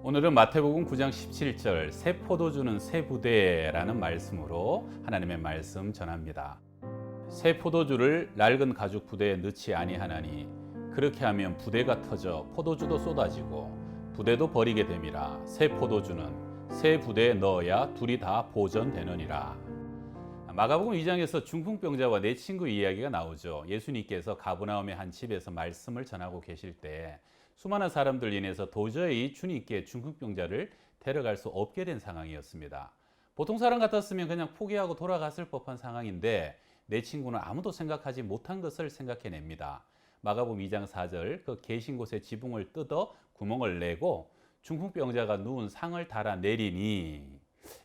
오늘은 마태복음 9장 17절 새 포도주는 새 부대라는 말씀으로 하나님의 말씀 전합니다. 새 포도주를 낡은 가죽 부대에 넣지 아니하나니 그렇게 하면 부대가 터져 포도주도 쏟아지고 부대도 버리게 됨이라. 새 포도주는 새 부대에 넣어야 둘이 다 보전되느니라. 마가복음 2장에서 중풍병자와 네 친구 이야기가 나오죠. 예수님께서 가버나움의 한 집에서 말씀을 전하고 계실 때 수많은 사람들 인해서 도저히 주님께 중풍병자를 데려갈 수 없게 된 상황이었습니다. 보통 사람 같았으면 그냥 포기하고 돌아갔을 법한 상황인데 내 친구는 아무도 생각하지 못한 것을 생각해냅니다. 마가복음 2장 4절 그 계신 곳에 지붕을 뜯어 구멍을 내고 중풍병자가 누운 상을 달아 내리니.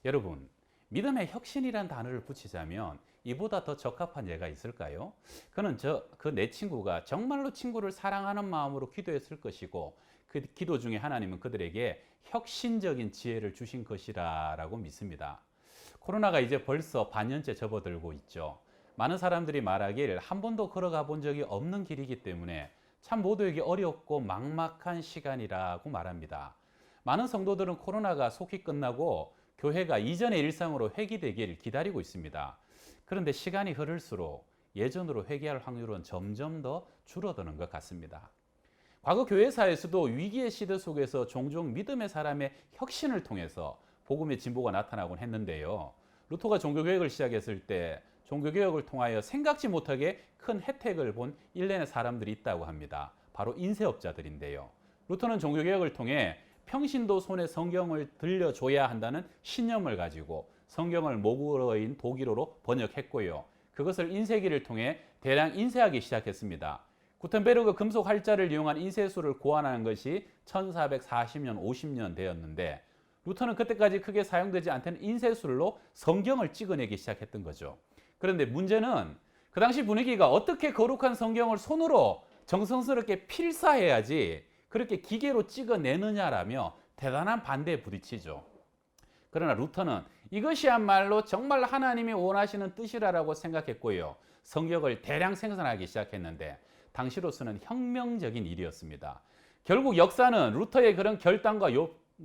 여러분, 믿음의 혁신이란 단어를 붙이자면 이보다 더 적합한 예가 있을까요? 그는 그 내 친구가 정말로 친구를 사랑하는 마음으로 기도했을 것이고 그 기도 중에 하나님은 그들에게 혁신적인 지혜를 주신 것이라고 믿습니다. 코로나가 이제 벌써 반년째 접어들고 있죠. 많은 사람들이 말하길 한 번도 걸어가 본 적이 없는 길이기 때문에 참 모두에게 어렵고 막막한 시간이라고 말합니다. 많은 성도들은 코로나가 속히 끝나고 교회가 이전의 일상으로 회귀되길 기다리고 있습니다. 그런데 시간이 흐를수록 예전으로 회귀할 확률은 점점 더 줄어드는 것 같습니다. 과거 교회사에서도 위기의 시대 속에서 종종 믿음의 사람의 혁신을 통해서 복음의 진보가 나타나곤 했는데요. 루터가 종교개혁을 시작했을 때 종교개혁을 통하여 생각지 못하게 큰 혜택을 본 일련의 사람들이 있다고 합니다. 바로 인쇄업자들인데요. 루터는 종교개혁을 통해 평신도 손에 성경을 들려줘야 한다는 신념을 가지고 성경을 모국어인 독일어로 번역했고요. 그것을 인쇄기를 통해 대량 인쇄하기 시작했습니다. 구텐베르그 금속 활자를 이용한 인쇄술을 고안하는 것이 1440년, 50년 되었는데 루터는 그때까지 크게 사용되지 않던 인쇄술로 성경을 찍어내기 시작했던 거죠. 그런데 문제는 그 당시 분위기가 어떻게 거룩한 성경을 손으로 정성스럽게 필사해야지 그렇게 기계로 찍어내느냐라며 대단한 반대에 부딪히죠. 그러나 루터는 이것이야말로 정말 하나님이 원하시는 뜻이라고 생각했고요. 성경을 대량 생산하기 시작했는데 당시로서는 혁명적인 일이었습니다. 결국 역사는 루터의 그런 결단과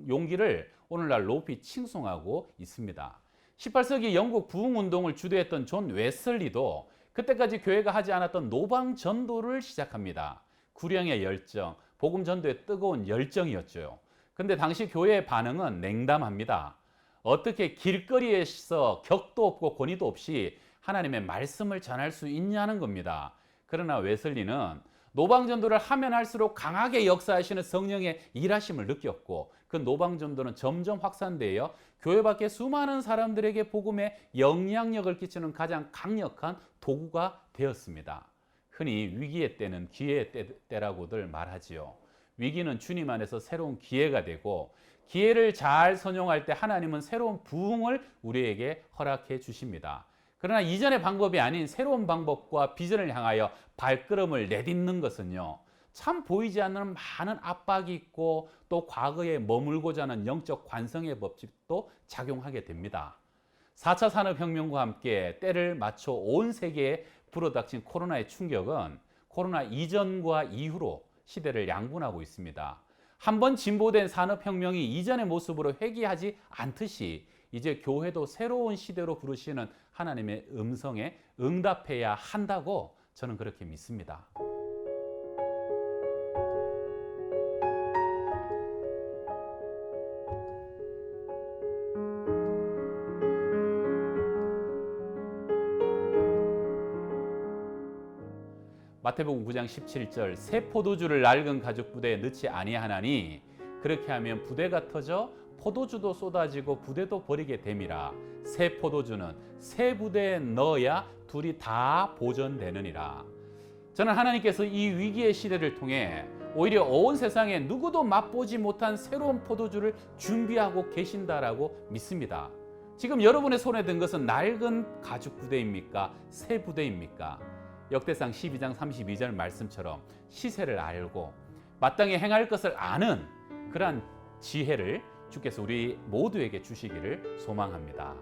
용기를 오늘날 높이 칭송하고 있습니다. 18세기 영국 부흥운동을 주도했던 존 웨슬리도 그때까지 교회가 하지 않았던 노방전도를 시작합니다. 구령의 열정, 복음 전도의 뜨거운 열정이었죠. 근데 당시 교회의 반응은 냉담합니다. 어떻게 길거리에서 격도 없고 권위도 없이 하나님의 말씀을 전할 수 있냐는 겁니다. 그러나 웨슬리는 노방전도를 하면 할수록 강하게 역사하시는 성령의 일하심을 느꼈고 그 노방전도는 점점 확산되어 교회 밖에 수많은 사람들에게 복음의 영향력을 끼치는 가장 강력한 도구가 되었습니다. 흔히 위기의 때는 기회의 때라고들 말하지요. 위기는 주님 안에서 새로운 기회가 되고 기회를 잘 선용할 때 하나님은 새로운 부흥을 우리에게 허락해 주십니다. 그러나 이전의 방법이 아닌 새로운 방법과 비전을 향하여 발걸음을 내딛는 것은요, 참 보이지 않는 많은 압박이 있고 또 과거에 머물고자 하는 영적 관성의 법칙도 작용하게 됩니다. 4차 산업혁명과 함께 때를 맞춰 온 세계에 불어닥친 코로나의 충격은 코로나 이전과 이후로 시대를 양분하고 있습니다. 한번 진보된 산업혁명이 이전의 모습으로 회귀하지 않듯이 이제 교회도 새로운 시대로 부르시는 하나님의 음성에 응답해야 한다고 저는 그렇게 믿습니다. 마태복음 9장 17절 새 포도주를 낡은 가죽 부대에 넣지 아니하나니 그렇게 하면 부대가 터져 포도주도 쏟아지고 부대도 버리게 됨이라. 새 포도주는 새 부대에 넣어야 둘이 다 보전되느니라. 저는 하나님께서 이 위기의 시대를 통해 오히려 온 세상에 누구도 맛보지 못한 새로운 포도주를 준비하고 계신다라고 믿습니다. 지금 여러분의 손에 든 것은 낡은 가죽 부대입니까? 새 부대입니까? 역대상 12장 32절 말씀처럼 시세를 알고 마땅히 행할 것을 아는 그러한 지혜를 주께서 우리 모두에게 주시기를 소망합니다.